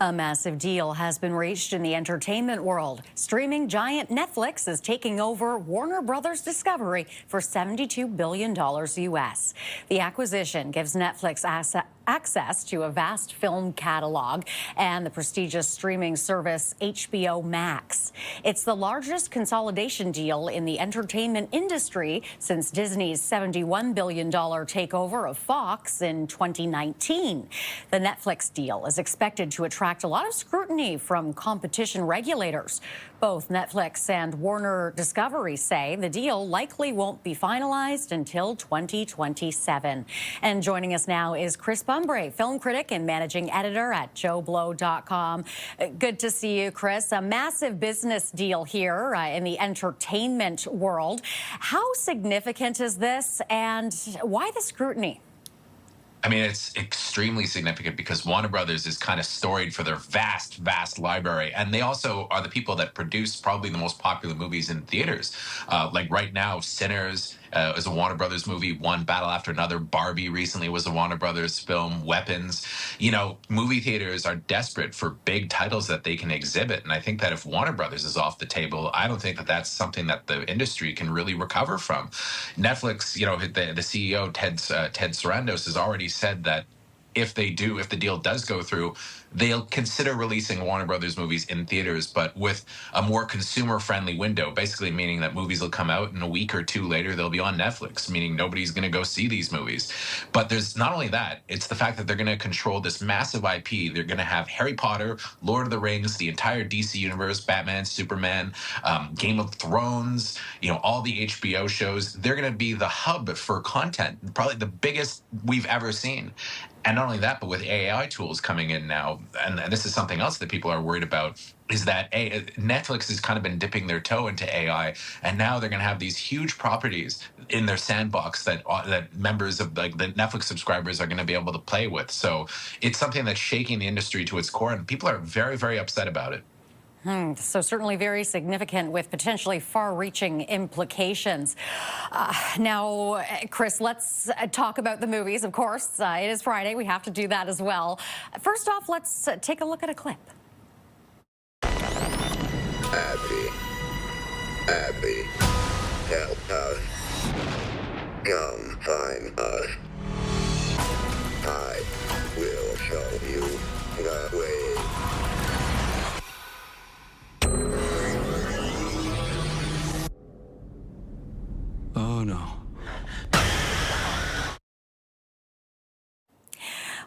A massive deal has been reached in the entertainment world. Streaming giant Netflix is taking over Warner Brothers Discovery for $72 billion US. The acquisition gives Netflix access to a vast film catalog and the prestigious streaming service HBO Max. It's the largest consolidation deal in the entertainment industry since Disney's $71 billion takeover of Fox in 2019. The Netflix deal is expected to attract a lot of scrutiny from competition regulators. Both Netflix and Warner Discovery say the deal likely won't be finalized until 2027. And joining us now is Chris Bumbray, film critic and managing editor at JoeBlow.com. Good to see you, Chris. A massive business deal here in the entertainment world. How significant is this, and why the scrutiny? I mean, it's extremely significant because Warner Brothers is kind of storied for their vast library. And they also are the people that produce probably the most popular movies in theaters. Like right now, Sinners is a Warner Brothers movie, one battle after another. Barbie recently was a Warner Brothers film, Weapons. You know, movie theaters are desperate for big titles that they can exhibit. And I think that if Warner Brothers is off the table, I don't think that that's something that the industry can really recover from. Netflix, you know, the CEO, Ted Sarandos, has already said that if the deal does go through, they'll consider releasing Warner Brothers movies in theaters, but with a more consumer-friendly window, basically meaning that movies will come out and a week or two later they'll be on Netflix, meaning nobody's going to go see these movies. But there's not only that, it's the fact that they're going to control this massive IP. They're going to have Harry Potter, Lord of the Rings, the entire DC universe, Batman, Superman, Game of Thrones, you know, all the HBO shows. They're going to be the hub for content, probably the biggest we've ever seen. And not only that, but with AI tools coming in now, and this is something else that people are worried about, is that Netflix has kind of been dipping their toe into AI, and now they're going to have these huge properties in their sandbox that members of like the Netflix subscribers are going to be able to play with. So it's something that's shaking the industry to its core, and people are very upset about it. So certainly very significant with potentially far-reaching implications. Now, Chris, let's talk about the movies, of course. It is Friday. We have to do that as well. First off, let's take a look at a clip. Abby, help us. Come find us. I will show you the way. Oh, no.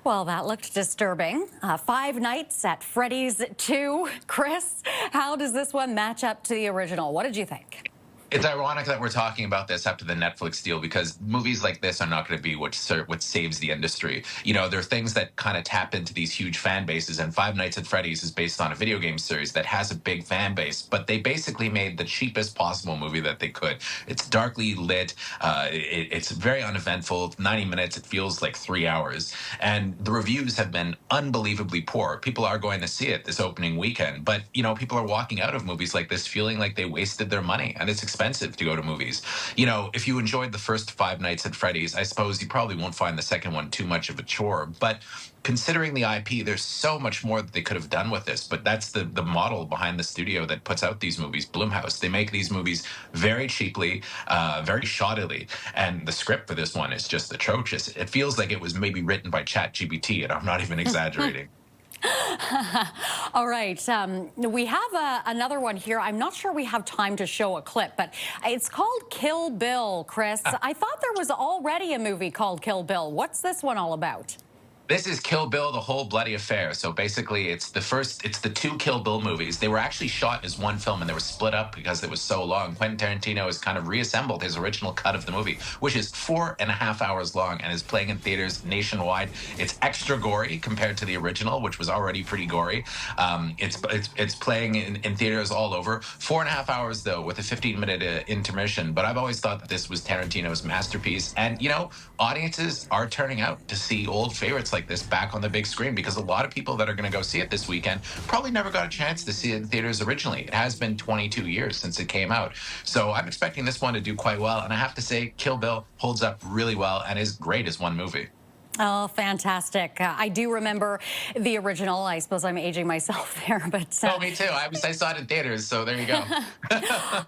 Well, that looked disturbing. Five Nights at Freddy's 2. Chris, how does this one match up to the original? What did you think? It's ironic that we're talking about this after the Netflix deal, because movies like this are not going to be what saves the industry. You know, there are things that kind of tap into these huge fan bases, and Five Nights at Freddy's is based on a video game series that has a big fan base, but they basically made the cheapest possible movie that they could. It's darkly lit. It's very uneventful. 90 minutes. It feels like 3 hours. And the reviews have been unbelievably poor. People are going to see it this opening weekend, but, you know, people are walking out of movies like this feeling like they wasted their money, and it's expensive to go to movies. You know, if you enjoyed the first Five Nights at Freddy's, I suppose you probably won't find the second one too much of a chore. But considering the IP, there's so much more that they could have done with this. But that's the model behind the studio that puts out these movies, Blumhouse. They make these movies very cheaply, very shoddily. And the script for this one is just atrocious. It feels like it was maybe written by ChatGPT, and I'm not even exaggerating. All right. We have another one here. I'm not sure we have time to show a clip, but it's called Kill Bill, Chris. I thought there was already a movie called Kill Bill. What's this one all about? This is Kill Bill, the whole bloody affair. So basically, it's the two Kill Bill movies. They were actually shot as one film, and they were split up because it was so long. Quentin Tarantino has kind of reassembled his original cut of the movie, which is 4.5 hours long and is playing in theaters nationwide. It's extra gory compared to the original, which was already pretty gory. It's playing in theaters all over. 4.5 hours, though, with a 15-minute intermission. But I've always thought that this was Tarantino's masterpiece. And, you know, audiences are turning out to see old favorites like this back on the big screen, because a lot of people that are going to go see it this weekend probably never got a chance to see it in theaters originally. It has been 22 years since it came out. So I'm expecting this one to do quite well. And I have to say, Kill Bill holds up really well and is great as one movie. Oh, fantastic. I do remember the original. I suppose I'm aging myself there, but... Oh, me too. I saw it in theaters, so there you go.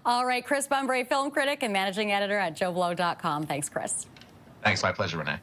All right, Chris Bumbray, film critic and managing editor at JoBlo.com. Thanks, Chris. Thanks. My pleasure, Renee.